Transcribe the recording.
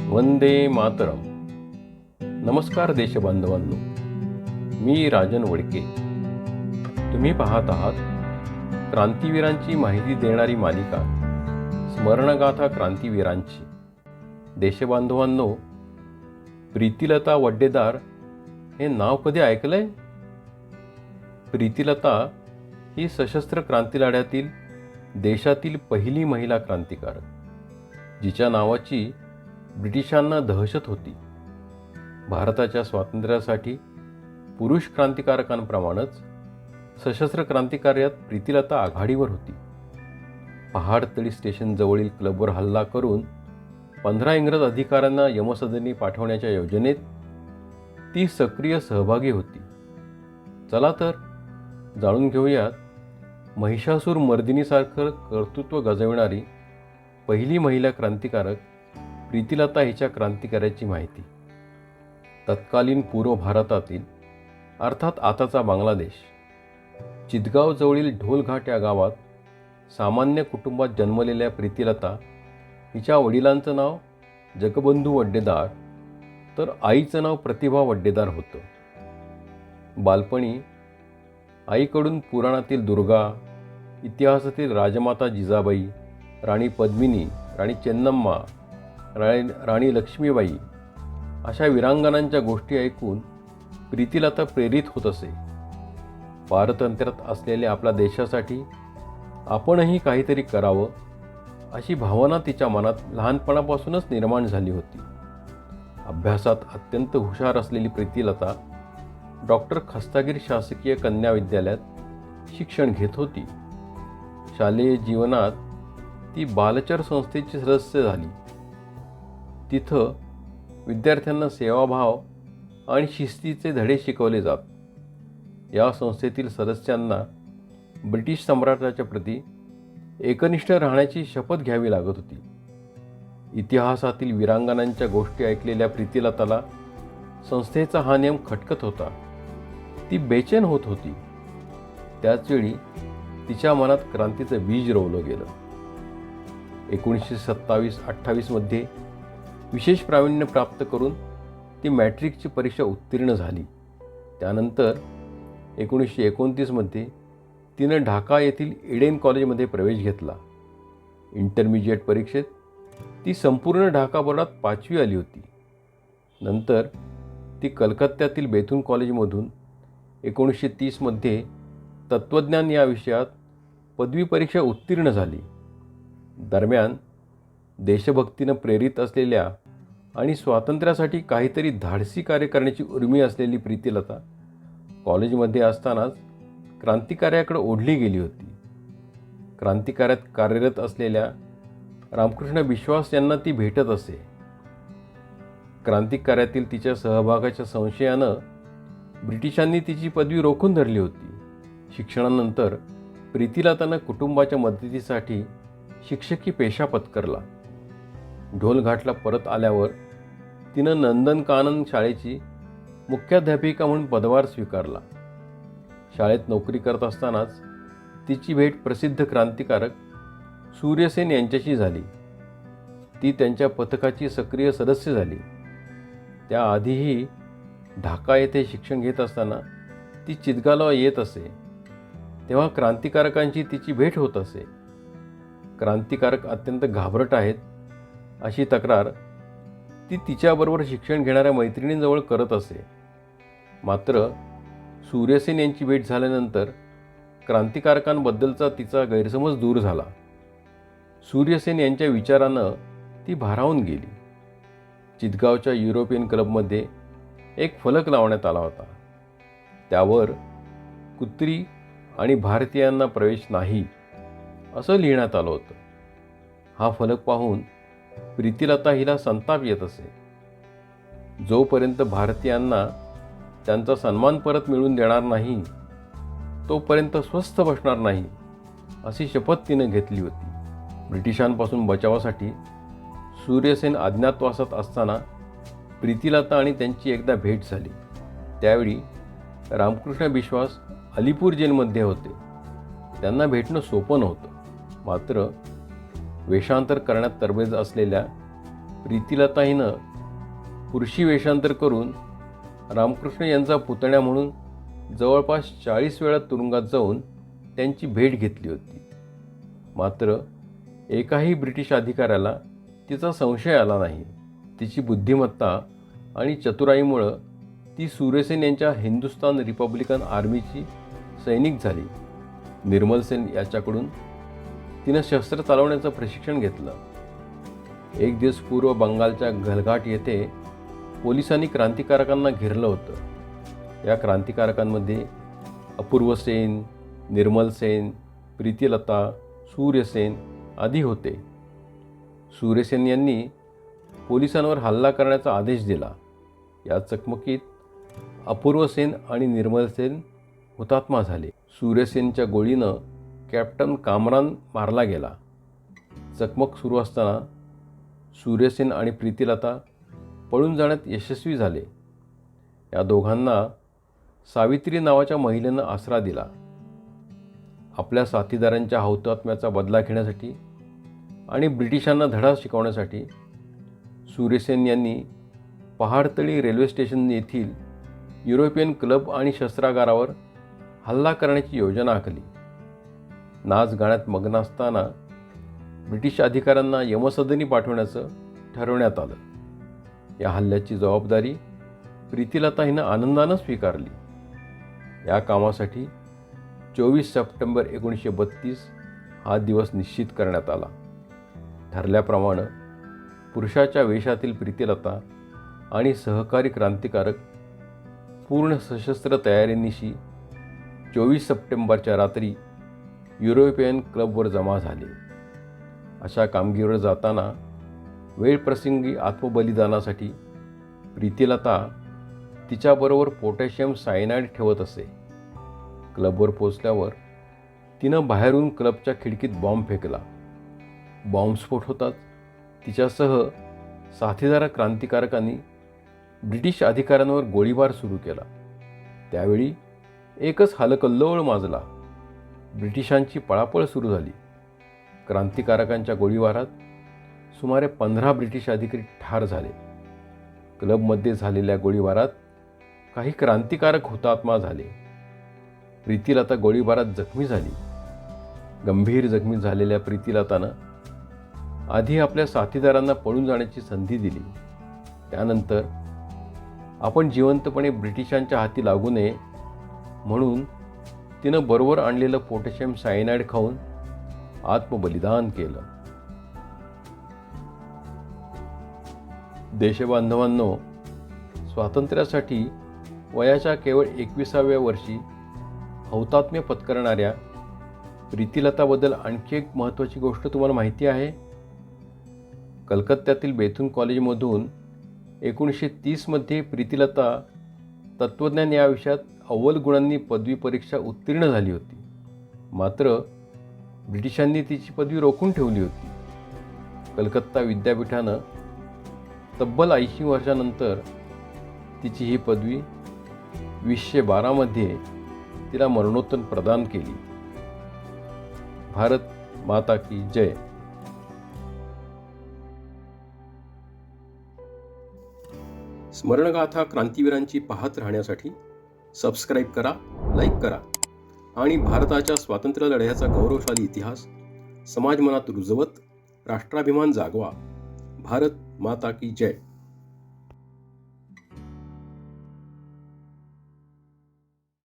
वंदे मातरम. नमस्कार देशबांधवांनो, मी राजन वडके. तुम्ही पाहत आहात क्रांतीवीरांची माहिती देणारी मालिका स्मरणगाथा क्रांतीवीरांची. देशबांधवांनो, प्रीतिलता वड्डेदार हे नाव कधी ऐकलंय? प्रीतिलता ही सशस्त्र क्रांतिलढ्यातील देशातील पहिली महिला क्रांतिकारक, जिच्या नावाची ब्रिटिशांना दहशत होती. भारताच्या स्वातंत्र्यासाठी पुरुष क्रांतिकारकांप्रमाणेच सशस्त्र क्रांतिकार्यात प्रीतिलता आघाडीवर होती. पहाडतळी स्टेशनजवळील क्लबवर हल्ला करून 15 इंग्रज अधिकाऱ्यांना यमसदनी पाठवण्याच्या योजनेत ती सक्रिय सहभागी होती. चला तर जाणून घेऊयात महिषासूर मर्दिनीसारखं कर्तृत्व गाजविणारी पहिली महिला क्रांतिकारक प्रीतिलता हिच्या क्रांतिकार्याची माहिती. तत्कालीन पूर्व भारतातील, अर्थात आताचा बांगलादेश, चितगाव जवळील ढोलघाट या गावात सामान्य कुटुंबात जन्मलेल्या प्रीतिलता हिच्या वडिलांचं नाव जगबंधू वड्डेदार तर आईचं नाव प्रतिभा वड्डेदार होतं. बालपणी आईकडून पुराणातील दुर्गा, इतिहासातील राजमाता जिजाबाई, राणी पद्मिनी, राणी चेन्नम्मा, राणी लक्ष्मीबाई अशा वीरांगनांच्या गोष्टी ऐकून प्रीतिलता प्रेरित होत असे. पारतंत्र्यात असलेल्या आपल्या देशासाठी आपणही काहीतरी करावं अशी भावना तिच्या मनात लहानपणापासूनच निर्माण झाली होती. अभ्यासात अत्यंत हुशार असलेली प्रीतिलता डॉक्टर खस्तागिरी शासकीय कन्या विद्यालयात शिक्षण घेत होती. शालेय जीवनात ती बालचर संस्थेची सदस्य झाली. तिथं विद्यार्थ्यांना सेवाभाव आणि शिस्तीचे धडे शिकवले जात. या संस्थेतील सदस्यांना ब्रिटिश सम्राटाच्या प्रती एकनिष्ठ राहण्याची शपथ घ्यावी लागत होती. इतिहासातील वीरांगनांच्या गोष्टी ऐकलेल्या प्रीतिलताला संस्थेचा हा नियम खटकत होता. ती बेचैन होत होती. त्याचवेळी तिच्या मनात क्रांतीचं बीज रोवलं गेलं. 1927-28 मध्ये विशेष प्रावीण्य प्राप्त करून ती मॅट्रिकची परीक्षा उत्तीर्ण झाली. त्यानंतर 1929 मध्ये तिनं ढाका येथील इडेन कॉलेजमध्ये प्रवेश घेतला. इंटरमिजिएट परीक्षेत ती संपूर्ण ढाका बोर्डात 5वी आली होती. नंतर ती कलकत्त्यातील बेथून कॉलेजमधून 1930 मध्ये तत्त्वज्ञान या विषयात पदवी परीक्षा उत्तीर्ण झाली. दरम्यान देशभक्तीनं प्रेरित असलेल्या आणि स्वातंत्र्यासाठी काहीतरी धाडसी कार्य करण्याची उर्मी असलेली प्रीतिलता कॉलेजमध्ये असतानाच क्रांतिकार्याकडे ओढली गेली होती. क्रांतिकार्यात कार्यरत असलेल्या रामकृष्ण बिश्वास यांना ती भेटत असे. क्रांतिकार्यातील तिच्या सहभागाच्या संशयानं ब्रिटिशांनी तिची पदवी रोखून धरली होती. शिक्षणानंतर प्रीतिलतानं कुटुंबाच्या मदतीसाठी शिक्षकी पेशा पत्करला. ढोलघाटला परत आल्यावर तिनं नंदनकानन शाळेची मुख्याध्यापिका म्हणून पदभार स्वीकारला. शाळेत नोकरी करत असतानाच तिची भेट प्रसिद्ध क्रांतिकारक सूर्यसेन यांच्याशी झाली. ती त्यांच्या पथकाची सक्रिय सदस्य झाली. त्याआधीही ढाका येथे शिक्षण घेत असताना ती चितगावला येत असे. तेव्हा क्रांतिकारकांची तिची भेट होत असे. क्रांतिकारक अत्यंत घाबरट आहेत अशी तक्रार ती तिच्याबरोबर शिक्षण घेणाऱ्या मैत्रिणींजवळ करत असे. मात्र सूर्यसेन यांची भेट झाल्यानंतर क्रांतिकारकांबद्दलचा तिचा गैरसमज दूर झाला. सूर्यसेन यांच्या विचारानं ती भारावून गेली. चितगावच्या युरोपियन क्लबमध्ये एक फलक लावण्यात आला होता. त्यावर कुत्री आणि भारतीयांना प्रवेश नाही असं लिहिण्यात आलं होतं. हा फलक पाहून प्रीतिलता हिला संताप येत असे. जोपर्यंत भारतीयांना त्यांचा सन्मान परत मिळवून देणार नाही तोपर्यंत स्वस्थ बसणार नाही अशी शपथ तिनं घेतली होती. ब्रिटिशांपासून बचावासाठी सूर्यसेन अज्ञातवासात असताना प्रीतिलता आणि त्यांची एकदा भेट झाली. त्यावेळी रामकृष्ण बिश्वास अलीपूर जेलमध्ये होते. त्यांना भेटणं सोपं नव्हतं. मात्र वेषांतर करण्यात तरबेज असलेल्या प्रीतिलता हिनं पुरुषी वेषांतर करून रामकृष्ण यांचा पुतण्या म्हणून जवळपास 40 वेळा तुरुंगात जाऊन त्यांची भेट घेतली होती. मात्र एकाही ब्रिटिश अधिकाऱ्याला तिचा संशय आला नाही. तिची बुद्धिमत्ता आणि चतुराईमुळं ती सूर्यसेन यांच्या हिंदुस्थान रिपब्लिकन आर्मीची सैनिक झाली. निर्मल सेन याच्याकडून तिनं शस्त्र चालवण्याचं प्रशिक्षण घेतलं. एक दिवस पूर्व बंगालच्या गलघाट येथे पोलिसांनी क्रांतिकारकांना घेरलं होतं. या क्रांतिकारकांमध्ये अपूर्व सेन, निर्मल सेन, प्रीतिलता, सूर्यसेन आदी होते. सूर्यसेन यांनी पोलिसांवर हल्ला करण्याचा आदेश दिला. या चकमकीत अपूर्व सेन आणि निर्मल सेन हुतात्मा झाले. सूर्यसेनच्या गोळीनं कॅप्टन कामरान मारला गेला. चकमक सुरू असताना सूर्यसेन आणि प्रीतिलता पळून जाण्यात यशस्वी झाले. या दोघांना सावित्री नावाच्या महिलेनं आसरा दिला. आपल्या साथीदारांच्या हुतात्म्याचा बदला घेण्यासाठी आणि ब्रिटिशांना धडा शिकवण्यासाठी सूर्यसेन यांनी पहाडतळी रेल्वे स्टेशन येथील युरोपियन क्लब आणि शस्त्रागारावर हल्ला करण्याची योजना आखली. नाच गाण्यात मग्न असताना ब्रिटिश अधिकाऱ्यांना यमसदनी पाठवण्याचं ठरवण्यात आलं. या हल्ल्याची जबाबदारी प्रीतिलता हिनं आनंदानं स्वीकारली. या कामासाठी 24 सप्टेंबर 1932 हा दिवस निश्चित करण्यात आला. ठरल्याप्रमाणे पुरुषाच्या वेशातील प्रीतिलता आणि सहकारी क्रांतिकारक पूर्ण सशस्त्र तयारीनिशी 24 सप्टेंबरच्या रात्री युरोपियन क्लबवर जमा झाले. अशा कामगिरीवर जाताना वेळप्रसंगी आत्मबलिदानासाठी प्रीतिलता तिच्याबरोबर पोटॅशियम सायनाईड ठेवत असे. क्लबवर पोचल्यावर तिनं बाहेरून क्लबच्या खिडकीत बॉम्ब फेकला. बॉम्बस्फोट होताच तिच्यासह साथीदार क्रांतिकारकांनी ब्रिटिश अधिकाऱ्यांवर गोळीबार सुरू केला. त्यावेळी एकच हलकल्लोळ माजला. ब्रिटिशांची पळापळ सुरू झाली. क्रांतिकारकांच्या गोळीबारात सुमारे 15 ब्रिटिश अधिकारी ठार झाले. क्लबमध्ये झालेल्या गोळीबारात काही क्रांतिकारक हुतात्मा झाले. प्रीतिलता गोळीबारात जखमी झाली. गंभीर जखमी झालेल्या प्रीतिलतानं आधी आपल्या साथीदारांना पळून जाण्याची संधी दिली. त्यानंतर आपण जिवंतपणे ब्रिटिशांच्या हाती लागू नये म्हणून तिनं बरोबर आणलेलं पोटॅशियम सायनाईड खाऊन आत्मबलिदान केलं. देशबांधवांनो, स्वातंत्र्यासाठी वयाच्या केवळ 21व्या वर्षी हौतात्म्य पत्करणाऱ्या प्रीतिलताबद्दल आणखी एक महत्त्वाची गोष्ट तुम्हाला माहिती आहे. कलकत्त्यातील बेथून कॉलेजमधून 1930मध्ये प्रीतिलता तत्त्वज्ञान या विषयात अव्वल गुणांनी पदवी परीक्षा उत्तीर्ण झाली होती. मात्र ब्रिटिशांनी तिची पदवी रोखून ठेवली होती. कलकत्ता विद्यापीठानं तब्बल 80 वर्षानंतर तिची ही पदवी 1912मध्ये तिला मरणोत्तर प्रदान केली. भारत माता की जय. स्मरणगाथा क्रांतीवीरांची पाहत राहण्यासाठी सबस्क्राईब करा, लाईक करा आणि भारताच्या स्वातंत्र्य लढ्याचा गौरवशाली इतिहास समाज मनात रुजवत राष्ट्राभिमान जागवा. भारत माता की जय.